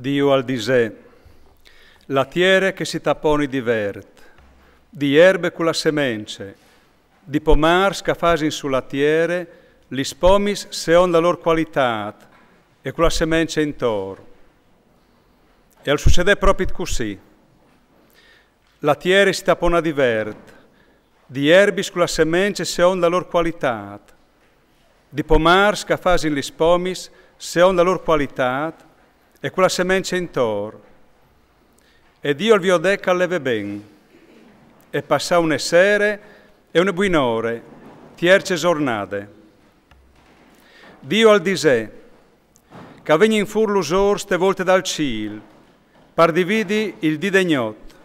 Dio al disè, la tiere che si taponi divert, di erbe con la semence, di pomars che fasin sulla tiere, li spomis seon la lor qualitat, e con la semence intor. E al succede proprio così. La tiere si tapona divert, di erbis con la semence seon la lor qualitat, di pomars che fasin li spomis seon la lor qualitat, e quella semence intor. E Dio il viodè che alleve ben, e passa une sere e une buinore, tierce giornate. Dio al disè, che vegni in fur l'usor ste volte dal ciel, par dividi il di degnot,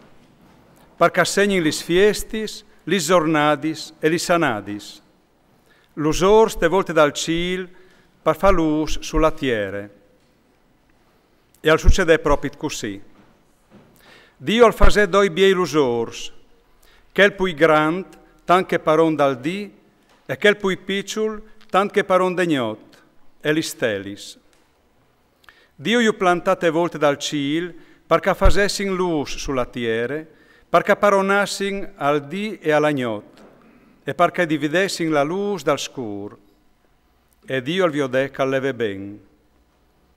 par che segnin lis fiestis, lis giornadis e lis sanadis. L'usor ste volte dal ciel, par fa luz sulla tiere. E al succede proprio così. Dio al fasè doi biei l'usors, quel pui grand, tant che paron dal dì, e quel pui picciul, tant che paron degnot, e li stelis. Dio iu plantate volte dal ciel, perché fasessin luz sulla tiere, perché paronassin al dì e alla gnot, e perché dividessin la luz dal scur. E Dio al viodè che alleve ben.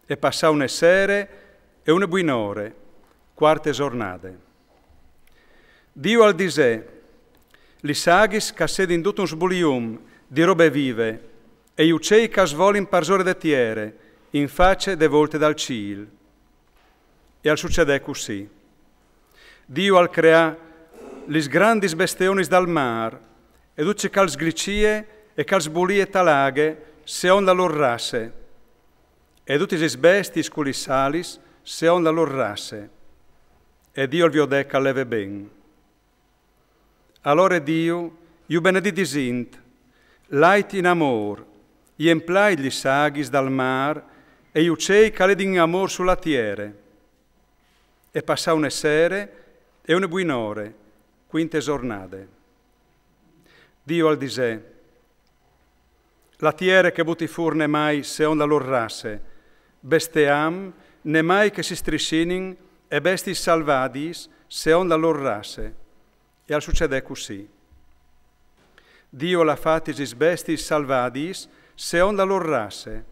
E passa une sere e une buinore, quarte giornate. Dio al disè, li sagis che sedin tutto un sbulium di robe vive, e gli uccei che svolin par zore de tiere, in face de volte dal ciel. E al succede così. Dio al crea lis grandis bestionis dal mar, ed ucce cals glicie e cals bulie talaghe, seon la lor rasse, ed utis is bestis culis salis, seon la lor rasse, e Dio il viodè che alleve ben. Allora Dio, iu benediti sint, lait in amor, i emplai gli saghis dal mar, e iu cei che led in amor sulla tiere. E passa une sere e une buinore, quinte giornate. Dio al disè, la tiere che butti fur ne mai seon la lor rasse, besteam, ne mai che si striscinin, e bestis salvadis, seon la lor rasse. E al succede così. Dio la fatis is bestis salvadis, seon la lor rasse.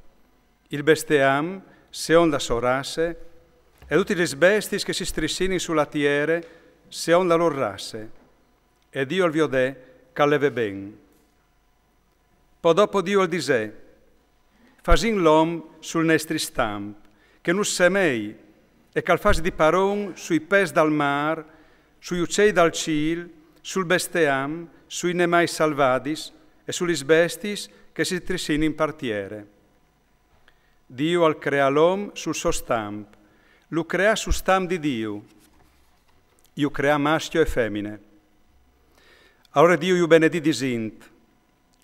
Il besteam, seon la sua rasse, e tutti les bestis che si strissinin sulla tiere, seon la lor rasse. E Dio il viodè che alleve ben. Poi dopo Dio il disè, fasin l'om sul nestri stamp, che nus semei, e che al fasi di paron sui pes dal mar, sui uccei dal ciel, sul besteam, sui nemai salvadis, e sulis bestis che si trissin in partiere. Dio al crea l'om sul suo stamp, lo crea su stamp di Dio, iu crea maschio e femmine. Allora Dio iu benediti sint,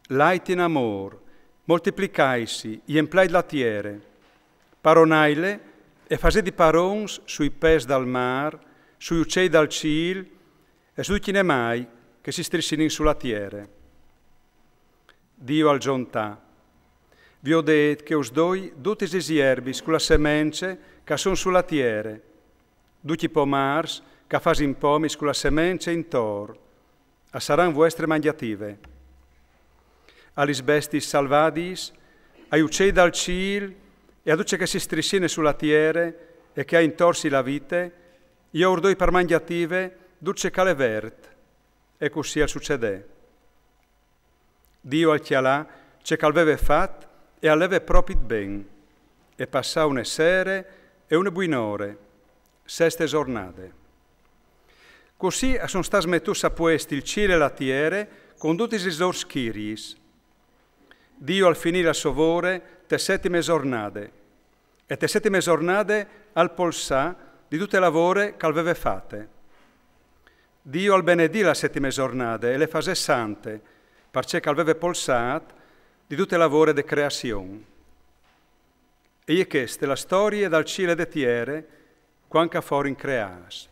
lait in amor, moltiplicaisi, i emplai la tiere, paronaile, e fasedi parons sui pes dal mar, sui uccei dal ciel, e sui chinemai che si strissinin sulla tiere. Dio al giontà, vi ho detto che us doi dutis is erbis con la semence che son sulla tiere, duci pomars che fasin pomis con la semence intor, a saran vostre mangiative. Alis bestis salvadis, ai uccei dal ciel, e a duce che si strissine sulla tiere e che ha intorsi la vite, io ordoi per mangiative, duce che le vert, e così al succede. Dio al chialà, ce che aveva fatto, e alleve proprio ben, e passa une sere e une buinore, seste giornate. Così sono stati mettuti a poesti il cielo e la tiere, con tutti i loro schiris. Dio al finire il sovore, te settime giornate, e te settime giornate al polsà di tutte le lavore che aveva fatte. Dio al benedì la settime giornate e le fase sante, perché che aveva polsat di tutte le lavore de creazione. E questa è la storia dal cielo de tiere, quanca fuori in creas.